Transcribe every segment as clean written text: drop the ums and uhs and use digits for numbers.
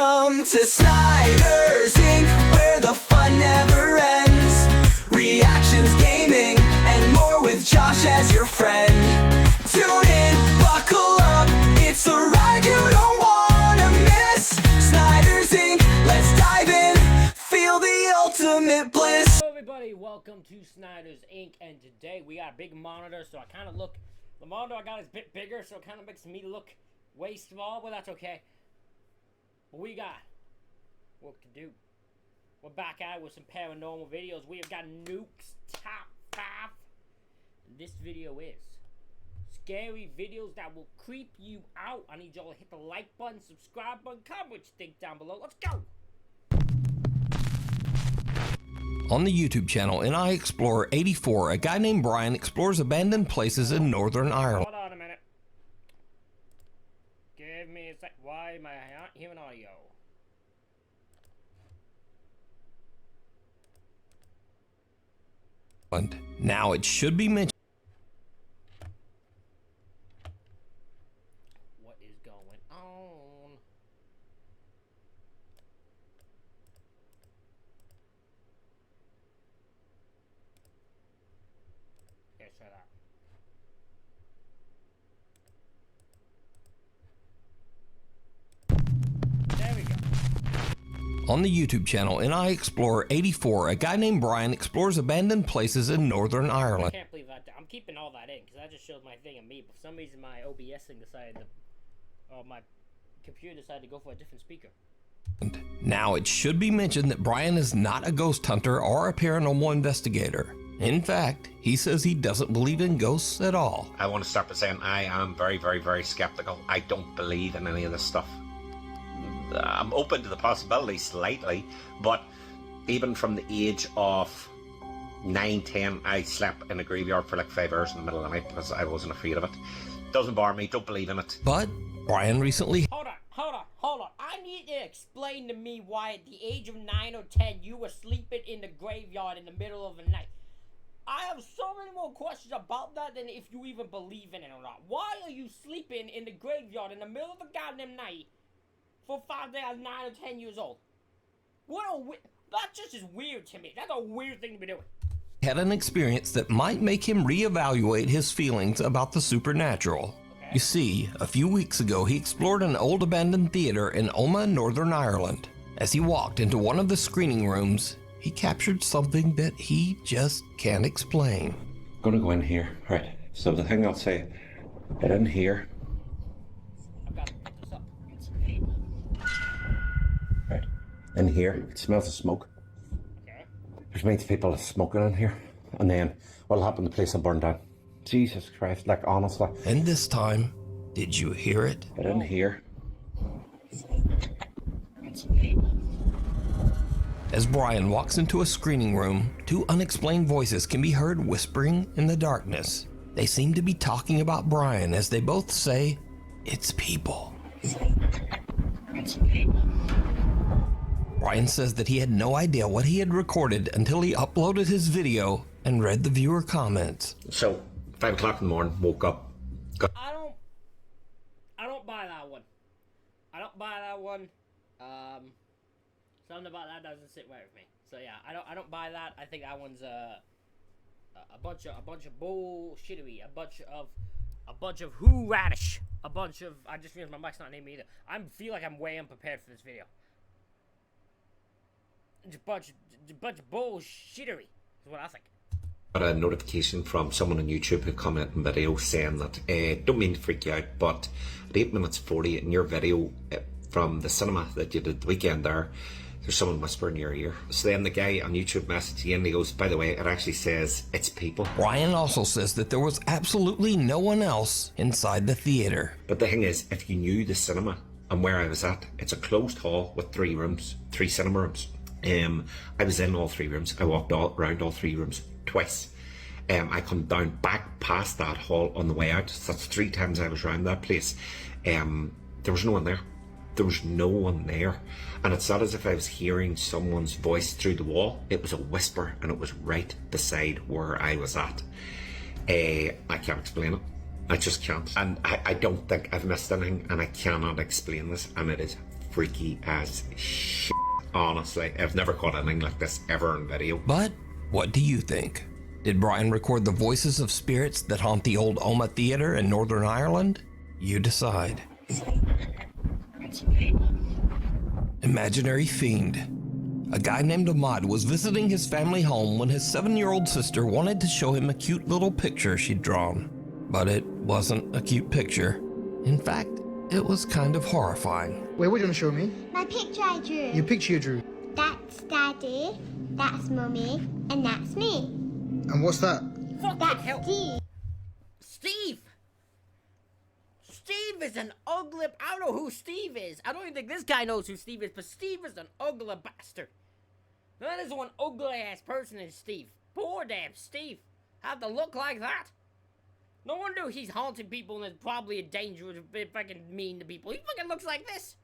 Welcome to Snyder's Inc., where the fun never ends. Reactions, gaming, and more with Josh as your friend. Tune in, buckle up, it's a ride you don't wanna miss. Snyder's Inc., let's dive in, feel the ultimate bliss. Hello everybody, welcome to Snyder's Inc. And today we got a big monitor, so I kind of look, the monitor I got is a bit bigger, so it kind of makes me look way small, but that's okay. But we got work to do. We're back at it with some paranormal videos. We have got Nuke's Top 5. And this video is scary videos that will creep you out. I need y'all to hit the like button, subscribe button, comment what you think down below. Let's go! On the YouTube channel NI Explorer 84, a guy named Brian explores abandoned places in Northern Ireland. Hold on a minute. Give me a sec. Why am I not hearing audio? Now it should be mentioned. What is going on? Okay, shut up. There we go. On the YouTube channel NI Explorer 84, a guy named Brian explores abandoned places in Northern I Ireland. can't believe that. I'm keeping all that in because that just shows my thing of me. But for some reason, my OBS thing decided to, or my computer decided to go for a different speaker. Now it should be mentioned that Brian is not a ghost hunter or a paranormal investigator. In fact, he says he doesn't believe in ghosts at all. I want to start by saying I am very, very, very skeptical. I don't believe in any of this stuff. I'm open to the possibility slightly, but even from the age of 9, 10, I slept in a graveyard for like 5 hours in the middle of the night because I wasn't afraid of it. Doesn't bother me, don't believe in it. But Brian recently Hold on. I need to explain to me why at the age of 9 or 10 you were sleeping in the graveyard in the middle of the night. I have so many more questions about that than if you even believe in it or not. Why are you sleeping in the graveyard in the middle of the goddamn night for 5 days, 9 or 10 years old? That just is weird to me. That's a weird thing to be doing. had an experience that might make him reevaluate his feelings about the supernatural. You see, a few weeks ago he explored an old abandoned theater in Omagh, Northern Ireland. As he walked into one of the screening rooms, he captured something that he just can't explain. I'm gonna go in here, right? So the thing I'll say, get in here. I've got to pick this up. Right. In here, it smells of smoke. Okay. There's many people smoking in here. And then what'll happen, the place will burn down. Jesus Christ, like honestly. And this time, did you hear it? Get in here. As Brian walks into a screening room, two unexplained voices can be heard whispering in the darkness. They seem to be talking about Brian as they both say, "It's people." Brian says that he had no idea what he had recorded until he uploaded his video and read the viewer comments. So, 5 o'clock in the morning, woke up. I don't buy that one. I don't buy that one. Something about that doesn't sit right with me. So yeah, I don't buy that. I think that one's a bunch of bullshittery, a bunch of who radish, a bunch of. I just realized my mic's not named either. I feel like I'm way unprepared for this video. Just a bunch of bullshittery is what I think. Got a notification from someone on YouTube who commented in video saying that, don't mean to freak you out, but at 8 minutes 40 in your video from the cinema that you did the weekend there's someone whispering in your ear. So then the guy on YouTube messaged you and he goes, by the way, it actually says it's people. Brian also says that there was absolutely no one else inside the theater. But the thing is, if you knew the cinema and where I was at, it's a closed hall with 3 rooms, 3 cinema rooms. I was in all 3 rooms. I walked around all 3 rooms twice. I come down back past that hall on the way out. So that's 3 times I was around that place. There was no one there. There was no one there. And it's not as if I was hearing someone's voice through the wall. It was a whisper and it was right beside where I was at. I can't explain it. I just can't. And I don't think I've missed anything and I cannot explain this. And it is freaky as shit. Honestly, I've never caught anything like this ever in video. But what do you think? Did Brian record the voices of spirits that haunt the old Oma Theatre in Northern Ireland? You decide. Imaginary Fiend. A guy named Ahmad was visiting his family home when his 7-year-old sister wanted to show him a cute little picture she'd drawn. But it wasn't a cute picture. In fact, it was kind of horrifying. Wait, what are you gonna show me? My picture I drew. Your picture you drew. That's Daddy, that's Mummy, and that's me. And what's that? Fucking That's hell. Steve. Steve! Steve is an ugly... I don't know who Steve is. I don't even think this guy knows who Steve is, but Steve is an ugly bastard. That is one ugly-ass person is Steve. Poor damn Steve. Have to look like that. No wonder he's haunting people and is probably a dangerous, fucking mean to people. He fucking looks like this.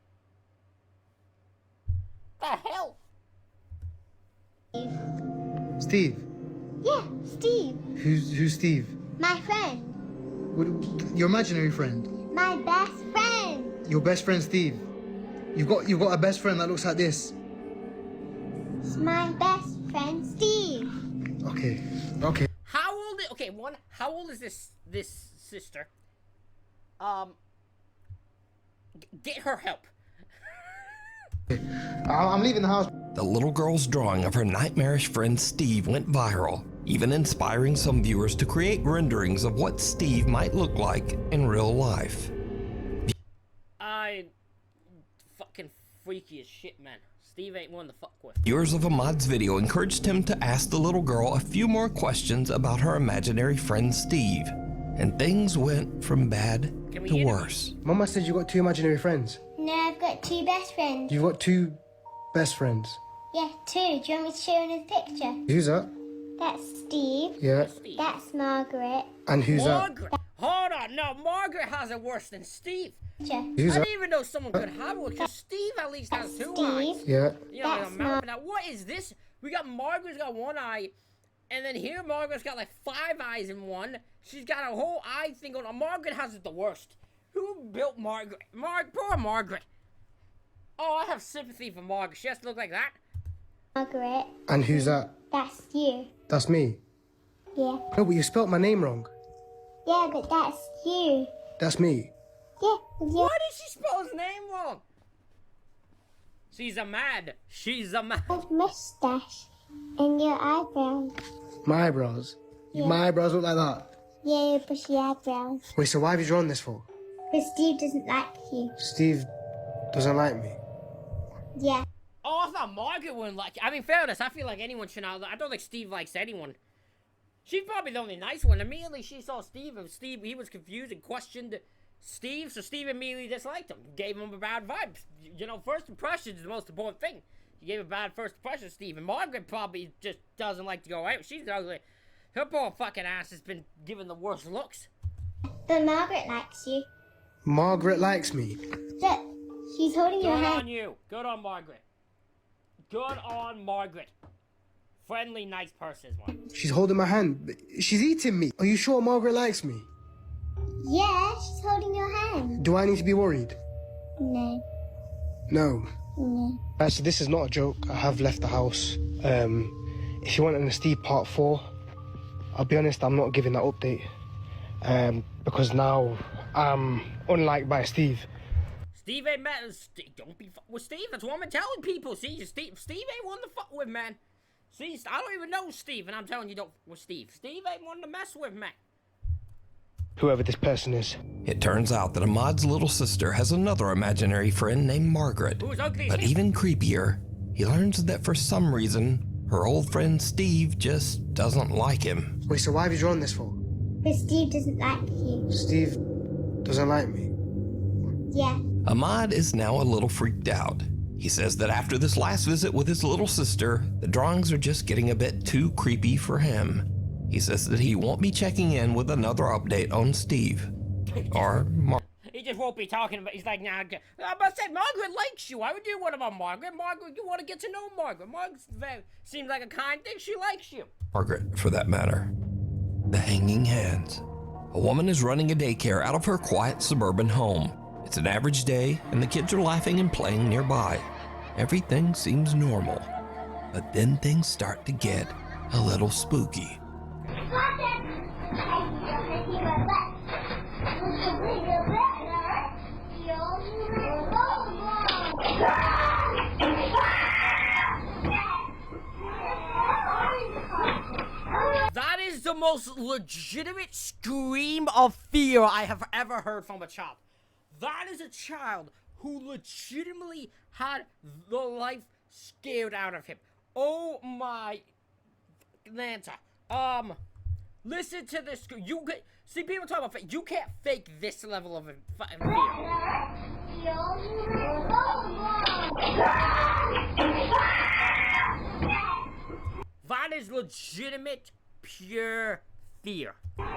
The hell? Steve. Yeah, Steve. Who's Steve? My friend. Your imaginary friend. My best friend. Your best friend Steve. You've got a best friend that looks like this. It's my best friend Steve. Okay. How old is... Okay, one, how old is this sister? Get her help. I'm leaving the house. The little girl's drawing of her nightmarish friend Steve went viral, even inspiring some viewers to create renderings of what Steve might look like in real life. Fucking freaky as shit, man. Steve ain't one to fuck with. Viewers of Ahmad's video encouraged him to ask the little girl a few more questions about her imaginary friend Steve, and things went from bad Can we to get it? worse. Mama said you got 2 imaginary friends. No, I've got 2 best friends. You've got 2 best friends. Yeah, 2. Do you want me to show you the picture? Who's that? That's Steve. Yeah. Steve. That's Margaret. And who's that? Margaret. Hold on, no, Margaret has it worse than Steve. Picture. Who's I that? didn't even know someone could have it because Steve at least has 2 eyes. Steve. Yeah. You know, That's a mouth. Now, what is this? We got Margaret's got 1 eye, and then here Margaret's got like 5 eyes in one. She's got a whole eye thing on. Margaret has it the worst. Who built Margaret? Poor Margaret. Oh, I have sympathy for Margaret. She has to look like that. Margaret. And who's that? That's you. That's me. Yeah. No, but you spelt my name wrong. Yeah, but that's you. That's me. Yeah. Why did she spell his name wrong? She's a mad. She's a mad. With mustache and your eyebrows. My eyebrows. Yeah. My eyebrows look like that. Yeah, bushy eyebrows. Wait, so why have you drawn this for? But Steve doesn't like you. Steve doesn't like me. Yeah. Oh, I thought Margaret wouldn't like it. I mean, fairness, I feel like anyone should not. I don't think Steve likes anyone. She's probably the only nice one. Immediately she saw Steve, and Steve, he was confused and questioned Steve, so Steve immediately disliked him. Gave him a bad vibe. You know, first impression is the most important thing. He gave a bad first impression to Steve, and Margaret probably just doesn't like to go out. She's ugly. Her poor fucking ass has been given the worst looks. But Margaret likes you. Margaret likes me. Look, she's holding your Good on hand. you. Good on Margaret. Good on Margaret. Friendly, nice person is one. She's holding my hand. She's eating me. Are you sure Margaret likes me? Yeah, she's holding your hand. Do I need to be worried? No. No. No. Actually, this is not a joke. I have left the house. If you want an Steve Part 4, I'll be honest, I'm not giving that update. Because now I'm unliked by Steve. Steve ain't met. Don't be fuck with Steve. That's what I'm telling people. See, Steve ain't one to fuck with, man. See, I don't even know Steve, and I'm telling you, don't fuck with Steve. Steve ain't one to mess with, man. Whoever this person is. It turns out that Ahmad's little sister has another imaginary friend named Margaret. Who's ugly as But hell. even creepier, he learns that for some reason, her old friend Steve just doesn't like him. Wait, so why have you drawn this for? But Steve doesn't like you. Steve doesn't like me. Yeah. Ahmad is now a little freaked out. He says that after this last visit with his little sister, the drawings are just getting a bit too creepy for him. He says that he won't be checking in with another update on Steve. Or He just won't be talking about. He's like, nah. I'm about to say, Margaret likes you. I would do one about Margaret. Margaret, you want to get to know Margaret. Margaret seems like a kind thing. She likes you. Margaret, for that matter. The Hanging Hands. A woman is running a daycare out of her quiet suburban home. It's an average day, and the kids are laughing and playing nearby. Everything seems normal. But then things start to get a little spooky. That is the most legitimate scream of fear I have ever heard from a child. That is a child who legitimately had the life scared out of him. Oh my Lanta. Listen to this. You can see people talk about fake. You can't fake this level of fear. That is legitimate, pure fear. What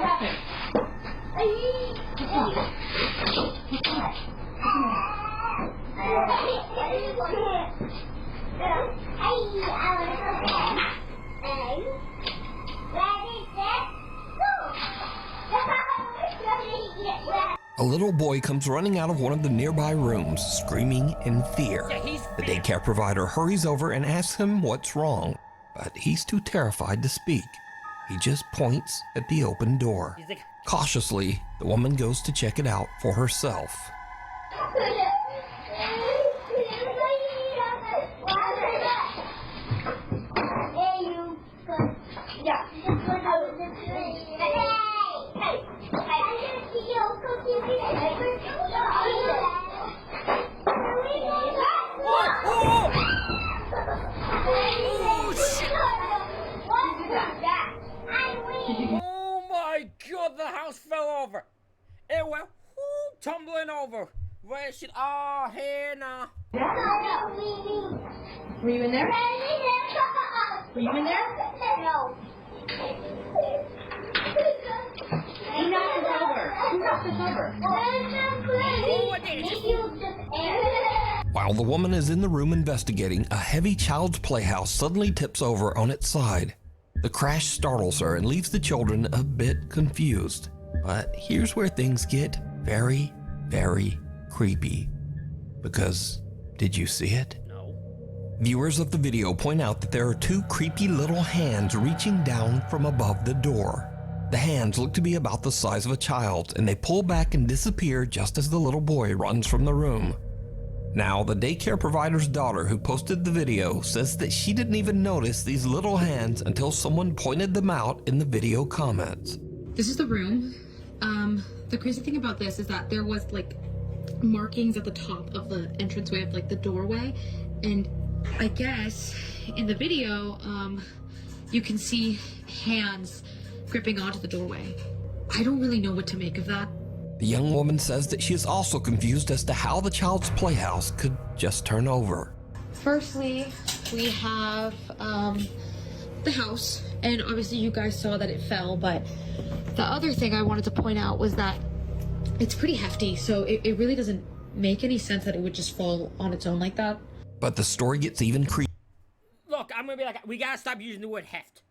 happened? A little boy comes running out of one of the nearby rooms, screaming in fear. Yeah, he's The daycare provider hurries over and asks him what's wrong, but he's too terrified to speak. He just points at the open door. He's like, Cautiously, the woman goes to check it out for herself. oh my god, the house fell over. It went tumbling over. Where should, oh, here now. Were you in there? Were you in there? No. Who knocked this over? Who knocked this over? Oh, I did it. While the woman is in the room investigating, a heavy child's playhouse suddenly tips over on its side. The crash startles her and leaves the children a bit confused. But here's where things get very, very creepy. Because, did you see it? No. Viewers of the video point out that there are two creepy little hands reaching down from above the door. The hands look to be about the size of a child, and they pull back and disappear just as the little boy runs from the room. Now, the daycare provider's daughter who posted the video says that she didn't even notice these little hands until someone pointed them out in the video comments. This is the room. The crazy thing about this is that there was like markings at the top of the entranceway of like the doorway, and I guess in the video you can see hands gripping onto the doorway. I don't really know what to make of that. The young woman says that she is also confused as to how the child's playhouse could just turn over. Firstly, we have the house, and obviously you guys saw that it fell, but the other thing I wanted to point out was that it's pretty hefty, so it really doesn't make any sense that it would just fall on its own like that. But the story gets even creepier. Look, I'm gonna be like, we gotta stop using the word heft.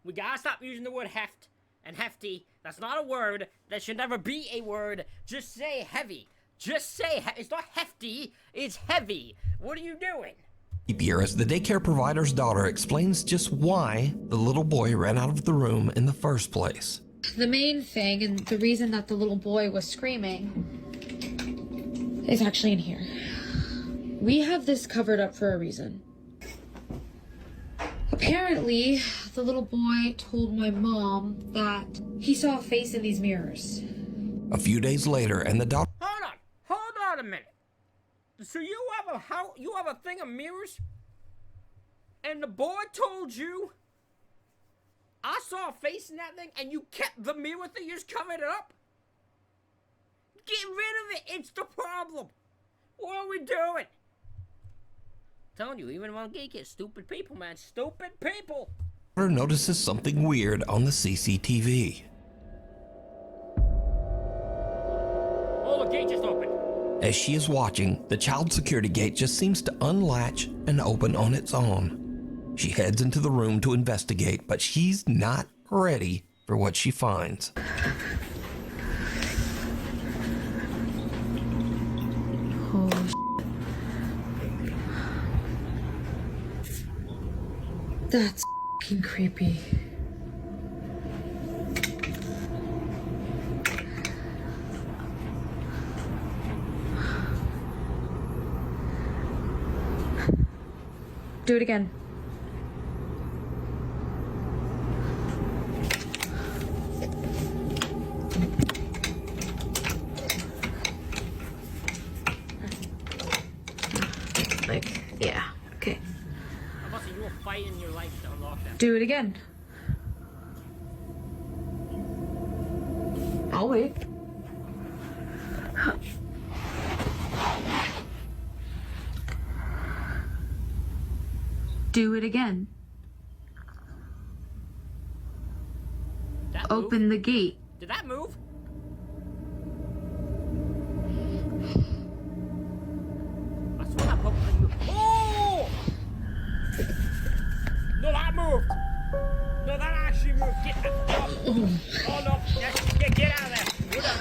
We gotta stop using the word heft and hefty. That's not a word. That should never be a word. Just say heavy. Just say it's not hefty, it's heavy. What are you doing? Creepier as the daycare provider's daughter explains just why the little boy ran out of the room in the first place. The main thing, and the reason that the little boy was screaming, is actually in here. We have this covered up for a reason. Apparently, the little boy told my mom that he saw a face in these mirrors. A few days later, and the daughter Hold on a minute. So you have a thing of mirrors? And the boy told you I saw a face in that thing and you kept the mirror thing, you just covered it up? Get rid of it, it's the problem. What are we doing? I'm telling you, even among geek is stupid people, man. Stupid people. notices something weird on the CCTV. Oh, the gate just opened. As she is watching, the child security gate just seems to unlatch and open on its own. She heads into the room to investigate, but she's not ready for what she finds. Holy That's fucking creepy. Do it again. Like, yeah, okay. Honestly, you were fighting your life to unlock that. Do it again. I'll wait. Do it again. That Open move? the gate. Did that move? I swear that Pokemon moved. Oh! No, that moved. No, that actually moved. Get up. Oh no! Get out of there. Get up.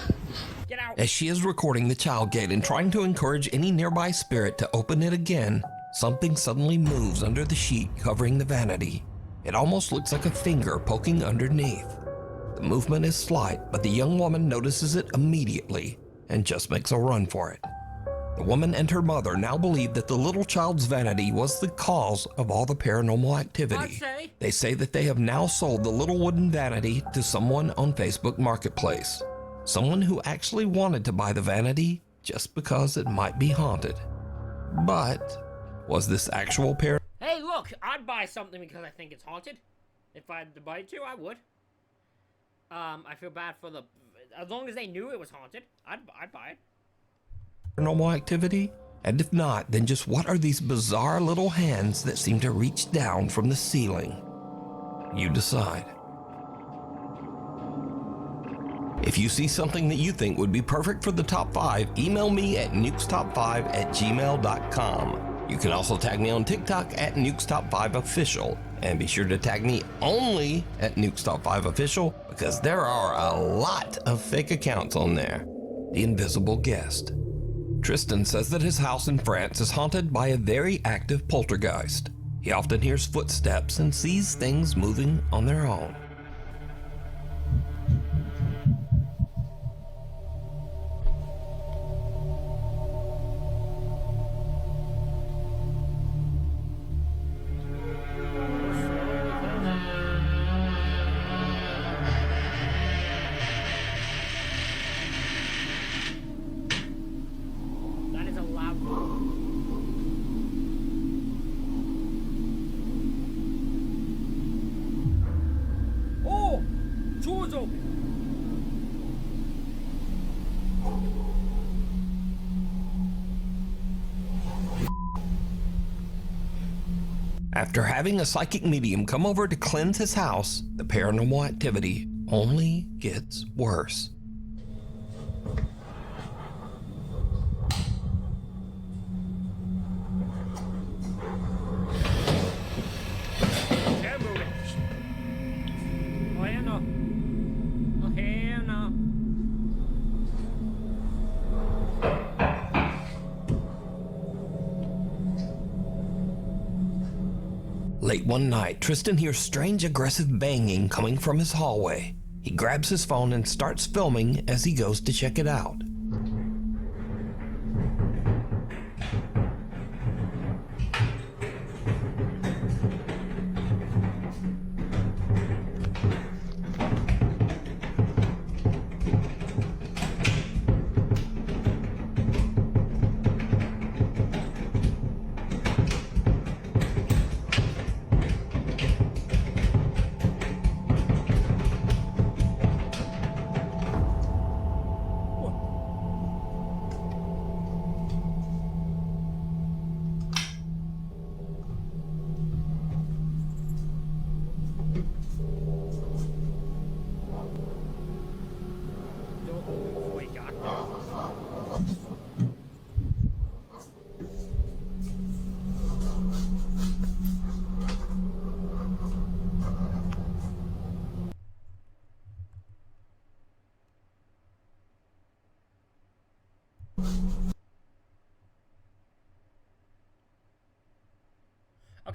Get out. As she is recording the child gate and trying to encourage any nearby spirit to open it again, something suddenly moves under the sheet covering the vanity. It almost looks like a finger poking underneath. The movement is slight, but the young woman notices it immediately and just makes a run for it. The woman and her mother now believe that the little child's vanity was the cause of all the paranormal activity. They say that they have now sold the little wooden vanity to someone on Facebook Marketplace. Someone who actually wanted to buy the vanity just because it might be haunted. But was this actual paranormal? Hey, look! I'd buy something because I think it's haunted. If I had to buy it too, I would. I feel bad for the... As long as they knew it was haunted, I'd buy it. Paranormal activity? And if not, then just what are these bizarre little hands that seem to reach down from the ceiling? You decide. If you see something that you think would be perfect for the top 5, email me at nukestop5@gmail.com. You can also tag me on TikTok at nukestop5official, and be sure to tag me only at nukestop5official because there are a lot of fake accounts on there. The Invisible Guest. Tristan says that his house in France is haunted by a very active poltergeist. He often hears footsteps and sees things moving on their own. That is a loud move. Oh! Door's open! After having a psychic medium come over to cleanse his house, the paranormal activity only gets worse. They're moving. Oh, hell no. Oh, hell no. Late one night, Tristan hears strange aggressive banging coming from his hallway. He grabs his phone and starts filming as he goes to check it out. Don't move before he got there.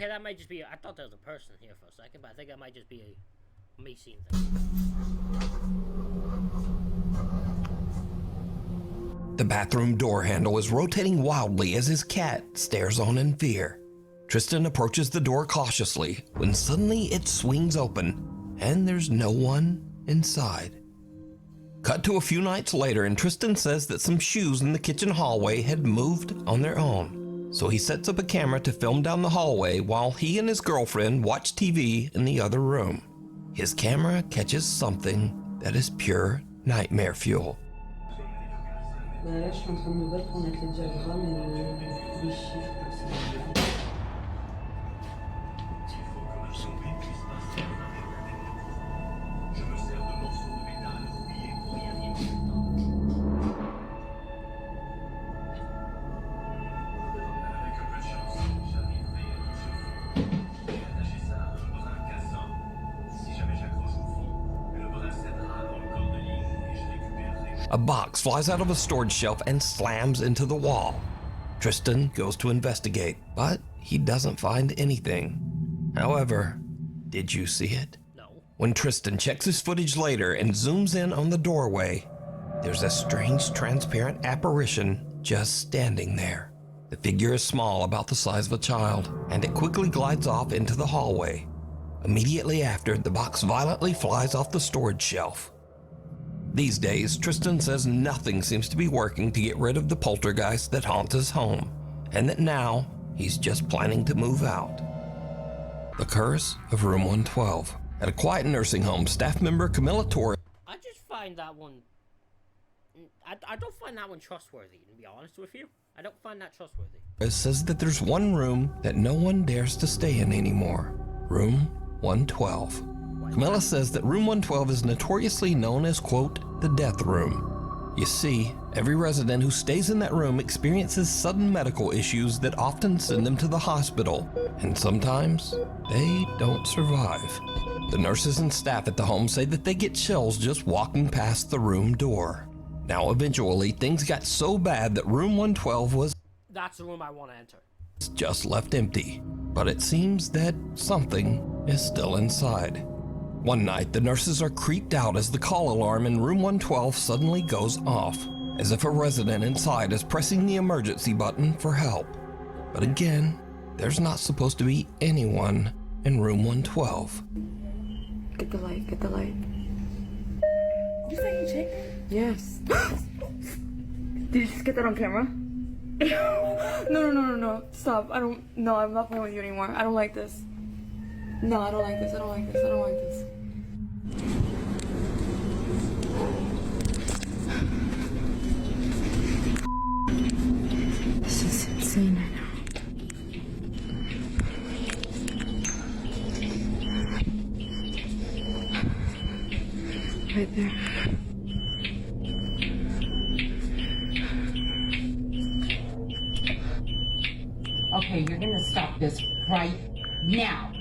Okay, that might just be. I thought there was a person here for a second, but I think that might just be me seeing things. The bathroom door handle is rotating wildly as his cat stares on in fear. Tristan approaches the door cautiously when suddenly it swings open and there's no one inside. Cut to a few nights later, and Tristan says that some shoes in the kitchen hallway had moved on their own. So he sets up a camera to film down the hallway while he and his girlfriend watch TV in the other room. His camera catches something that is pure nightmare fuel. Là, je suis en train de me battre pour mettre le diagramme et les chiffres comme ça. A box flies out of a storage shelf and slams into the wall. Tristan goes to investigate, but he doesn't find anything. However, did you see it? No. When Tristan checks his footage later and zooms in on the doorway, there's a strange transparent apparition just standing there. The figure is small, about the size of a child, and it quickly glides off into the hallway. Immediately after, the box violently flies off the storage shelf. These days, Tristan says nothing seems to be working to get rid of the poltergeist that haunts his home, and that now he's just planning to move out. The Curse of Room 112. At a quiet nursing home, staff member Camilla Torres. I just find that one. I don't find that one trustworthy, to be honest with you. I don't find that trustworthy. Says that there's one room that no one dares to stay in anymore. Room 112. Camilla says that Room 112 is notoriously known as, quote, the death room. You see, every resident who stays in that room experiences sudden medical issues that often send them to the hospital, and sometimes they don't survive. The nurses and staff at the home say that they get chills just walking past the room door. Now, eventually, things got so bad that Room 112 was That's the room I want to enter. just left empty. But it seems that something is still inside. One night, the nurses are creeped out as the call alarm in Room 112 suddenly goes off, as if a resident inside is pressing the emergency button for help. But again, there's not supposed to be anyone in Room 112. Get the light, get the light. You say you check? Yes. Did you just get that on camera? No. Stop. No, I'm not playing with you anymore. I don't like this. No, I don't like this. I don't like this. I don't like this. This is insane right now. Right there. Okay, you're gonna stop this right now.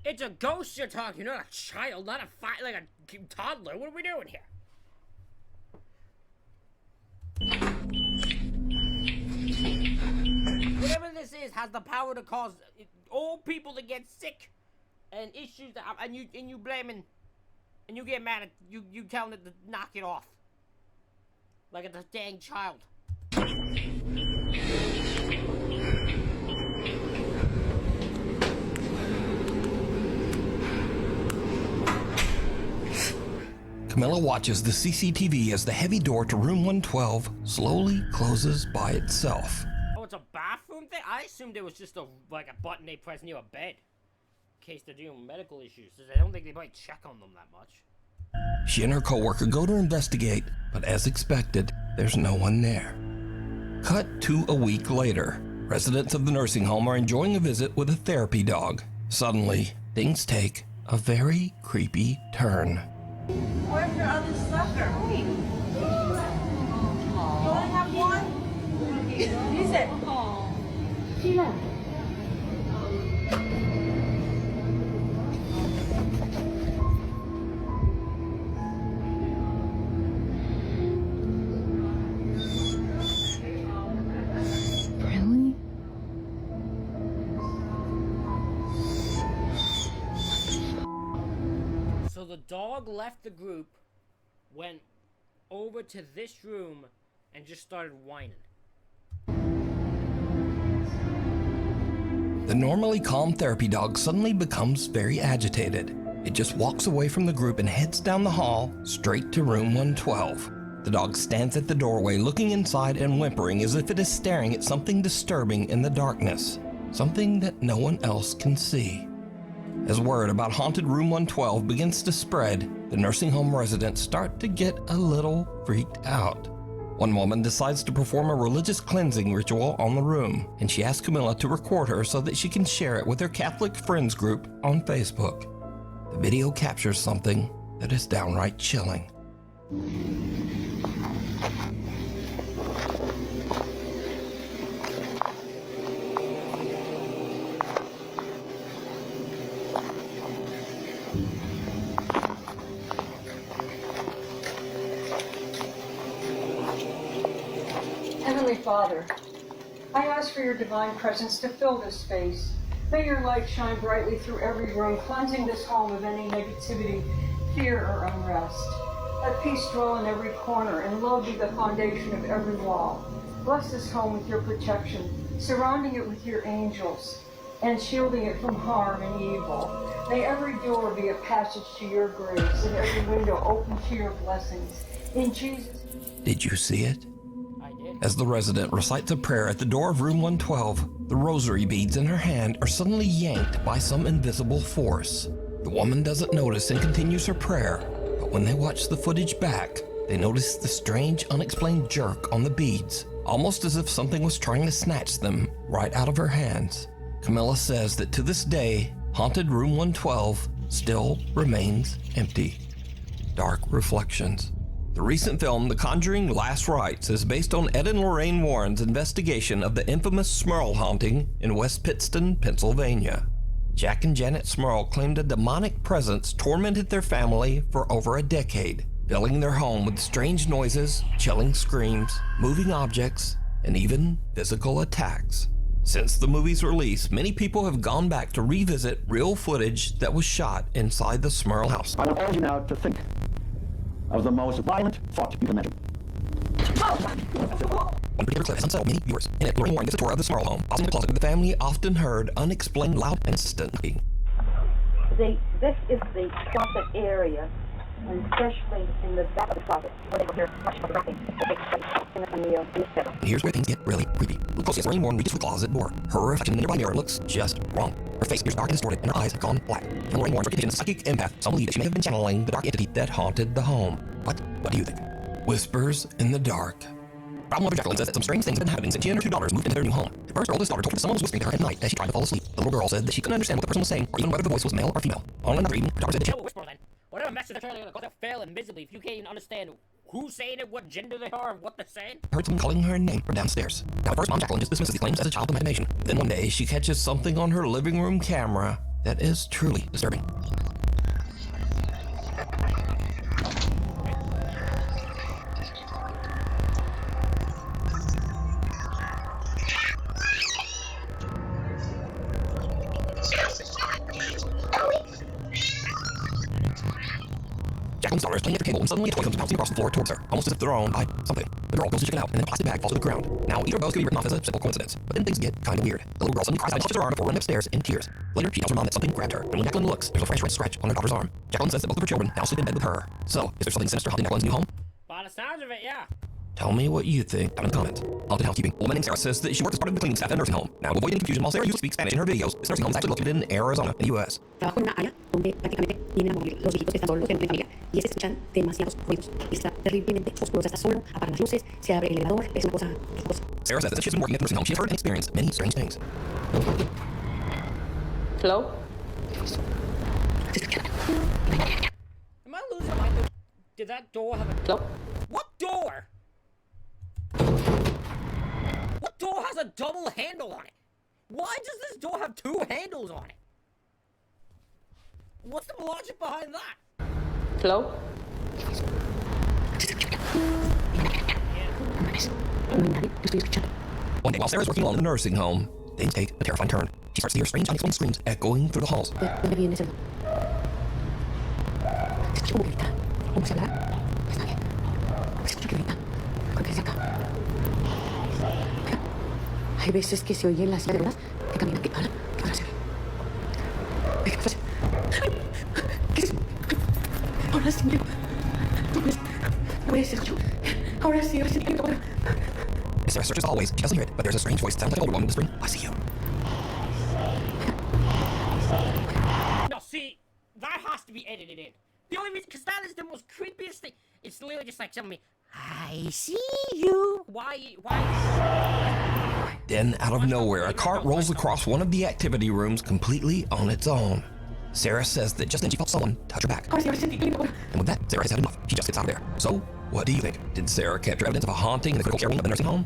It's a ghost you're talking, not a child, not like a toddler. What are we doing here? Whatever this is has the power to cause old people to get sick and issues that, and you blaming and you get mad at you telling it to knock it off like it's a dang child. Camilla watches the CCTV as the heavy door to Room 112 slowly closes by itself. Oh, it's a bathroom thing? I assumed it was just like a button they press near a bed. In case they're dealing with medical issues. I don't think they might check on them that much. She and her coworker go to investigate, but as expected, there's no one there. Cut to a week later. Residents of the nursing home are enjoying a visit with a therapy dog. Suddenly, things take a very creepy turn. Where's your other sucker? You only have one? He said, she left. dog left the group, went over to this room, and just started whining. The normally calm therapy dog suddenly becomes very agitated. It just walks away from the group and heads down the hall, straight to room 112. The dog stands at the doorway looking inside and whimpering as if it is staring at something disturbing in the darkness. Something that no one else can see. As word about haunted room 112 begins to spread, the nursing home residents start to get a little freaked out. One woman decides to perform a religious cleansing ritual on the room, and she asks Camilla to record her so that she can share it with her Catholic friends group on Facebook. The video captures something that is downright chilling. Heavenly Father, I ask for your divine presence to fill this space. May your light shine brightly through every room, cleansing this home of any negativity, fear, or unrest. Let peace dwell in every corner, and love be the foundation of every wall. Bless this home with your protection, surrounding it with your angels, and shielding it from harm and evil. May every door be a passage to your grace, and every window open to your blessings. In Jesus' name. Did you see it? As the resident recites a prayer at the door of room 112, the rosary beads in her hand are suddenly yanked by some invisible force. The woman doesn't notice and continues her prayer, but when they watch the footage back, they notice the strange, unexplained jerk on the beads, almost as if something was trying to snatch them right out of her hands. Camilla says that to this day, haunted room 112 still remains empty. Dark Reflections. The recent film, The Conjuring Last Rites, is based on Ed and Lorraine Warren's investigation of the infamous Smurl haunting in West Pittston, Pennsylvania. Jack and Janet Smurl claimed a demonic presence tormented their family for over a decade, filling their home with strange noises, chilling screams, moving objects, and even physical attacks. Since the movie's release, many people have gone back to revisit real footage that was shot inside the Smurl house. I want all of you now to think of the most violent thought you can imagine. One particular clip has unsettled many viewers. In it, Lorraine Warren gives a tour of the Smurl home. Pausing in the closet, the family often heard unexplained loud and insistent knocking. This is the closet area, and especially in the back of the closet, where they will hear much of the rapping that takes place in the bedroom. And here's where things get really creepy. Look closely as Lorraine Warren reaches for the closet door. Her reflection in the nearby mirror looks just wrong. Her face appears dark and distorted, and her eyes have gone black. And Lorraine Warren's reputation as a psychic empath, some believe that she may have been channeling the dark entity that haunted the home. But what do you think? Whispers in the dark. Problem mother Jacqueline says that some strange things have been happening since she and her two daughters moved into their new home. At first, her oldest daughter told her someone was whispering to her at night as she tried to fall asleep. The little girl said that she couldn't understand what the person was saying, or even whether the voice was male or female. On another evening, her daughter said that she... Whisper then. Whatever message they're trying to go, they'll fail miserably if you can't even understand who's saying it, what gender they are, and what they're saying. Heard someone calling her name from downstairs. Now, at first, Mom Jacqueline just dismisses these claims as a child's imagination. Then one day, she catches something on her living room camera that is truly disturbing. Jacqueline's daughter is playing at the table when suddenly a toy comes bouncing across the floor towards her, almost as if they're owned by something. The girl goes to check it out, and then a plastic bag falls to the ground. Now, either of those could be written off as a simple coincidence, but then things get kind of weird. The little girl suddenly cries out and touches her arm before running upstairs in tears. Later, she tells her mom that something grabbed her, and when Jacqueline looks, there's a fresh red scratch on her daughter's arm. Jacqueline says that both of her children now sleep in bed with her. So, is there something sinister haunting Jacqueline's new home? By the sounds of it, yeah. Tell me what you think down in the comments. Haunted housekeeping. A woman named Sarah says that she worked as part of the cleaning staff at a nursing home. Now, to avoid any confusion, while Sarah usually speaks Spanish in her videos, this nursing home is actually located in Arizona, in the U.S. Trabajo en una área donde prácticamente vienen a morir los viejitos que están solos en familia y se escuchan demasiados ruidos. Está terriblemente oscuro, está solo, apagan las luces, se abre el elevador, es una cosa horrorosa. Sarah says that since she's been working at the nursing home, she has heard and experienced many strange things. Hello? Am I losing my mind? Did that door have a... Hello? What door? What door has a double handle on it? Why does this door have two handles on it? What's the logic behind that? Hello? One day, while Sarah's working alone in the nursing home, things take a terrifying turn. She starts to hear strange, unexplained screams echoing through the halls. Se escucha como que grita, como se habla, está bien. Se escucha que grita, creo que es de acá. Mira, hay veces que se oye en la silla de ruedas que camina, que para, que para hacer. ¿Qué pasa? ¿Qué es eso? Ahora sí, mira. No puede ser yo. Ahora sí, ahora. Sarah searches the hallways. She doesn't hear it, but there's a strange voice. Sounds like an older woman whispering, I see you. No, see, that has to be edited in. The only reason, because that is the most creepiest thing. It's literally just like telling me, I see you. Why? Then, out of nowhere, a cart rolls across one of the activity rooms completely on its own. Sarah says that just then she felt someone touch her back. And with that, Sarah has had enough. She just gets out of there. So, what do you think? Did Sarah capture evidence of a haunting in the critical care wing of the nursing home?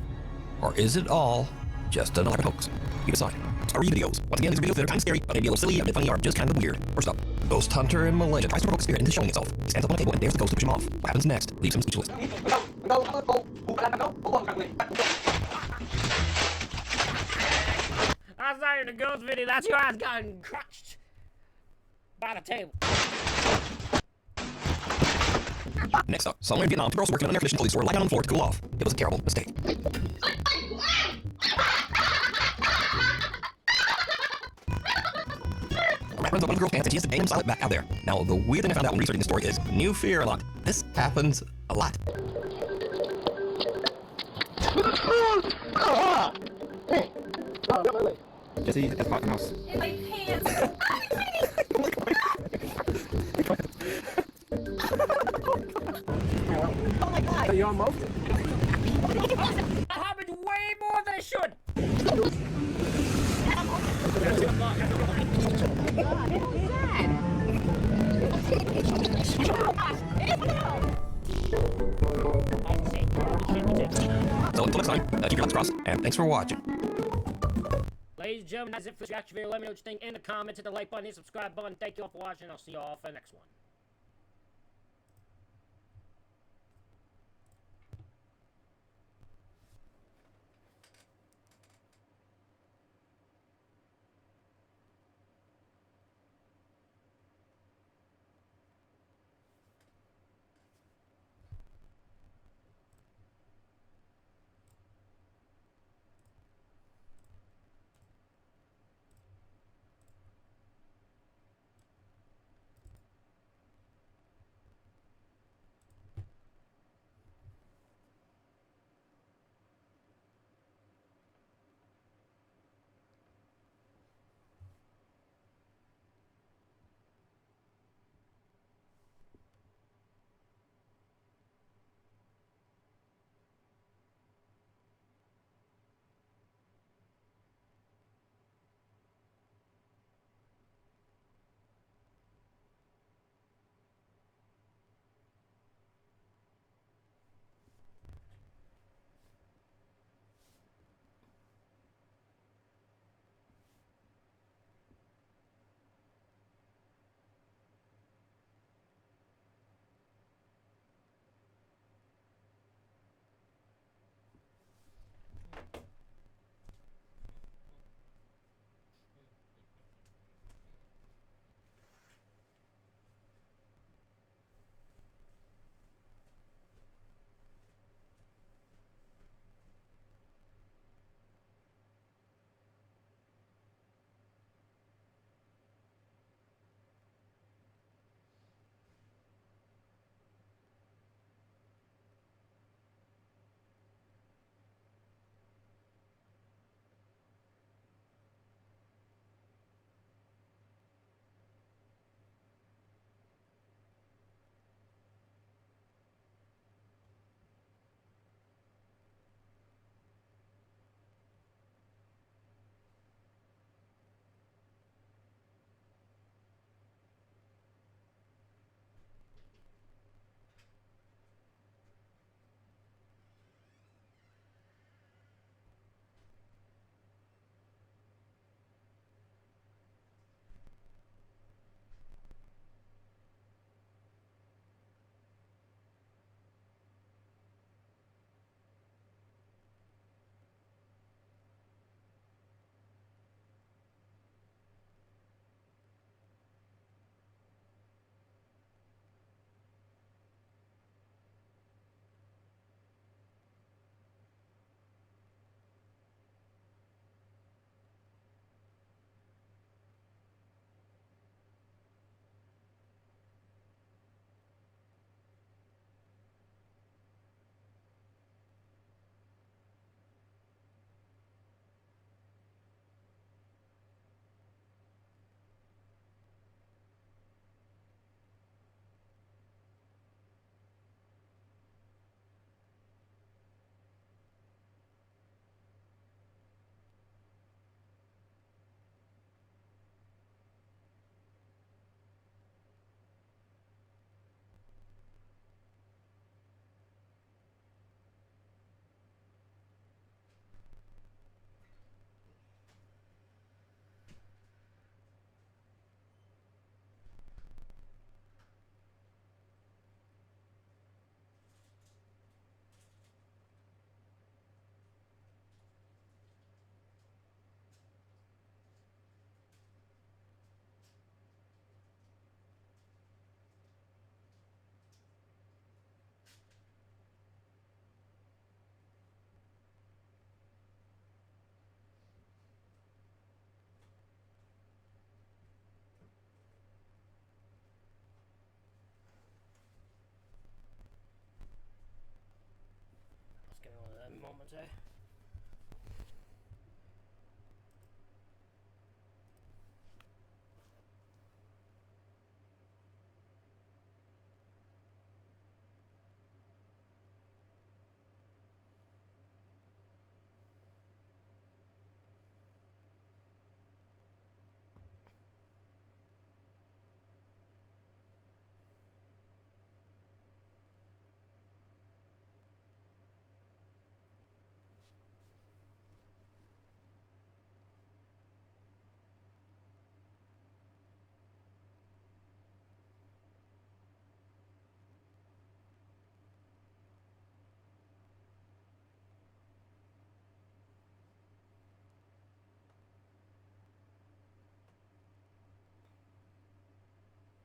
Or is it all just another hoax? You decide. Start reading videos. Once again, these are videos that are kind of scary, but maybe a little silly, a bit funny, or just kind of weird. First up, Ghost Hunter in Malaysia tries to provoke a spirit into showing itself. He stands up on a table and dares the ghost to push him off. What happens next leaves him speechless. That's not even a ghost video, that's your ass getting crushed by the table. Next up, somewhere in Vietnam, two girls working in an air conditioned clothing store lie down on the floor to cool off. It was a terrible mistake. A rat runs up one of the girl's pants and she has to bang him silent back out there. Now, the weird thing I found out when researching this story is you fear a lot. This happens a lot. Jesse, that's hot mouse. In my pants. Oh my god! Are you almost? That happened way more than it should. So until next time, keep your legs crossed, and thanks for watching. Ladies and gentlemen, that's it for this reaction video. Let me know what you think in the comments. Hit the like button, hit the subscribe button. Thank you all for watching. I'll see you all for the next one.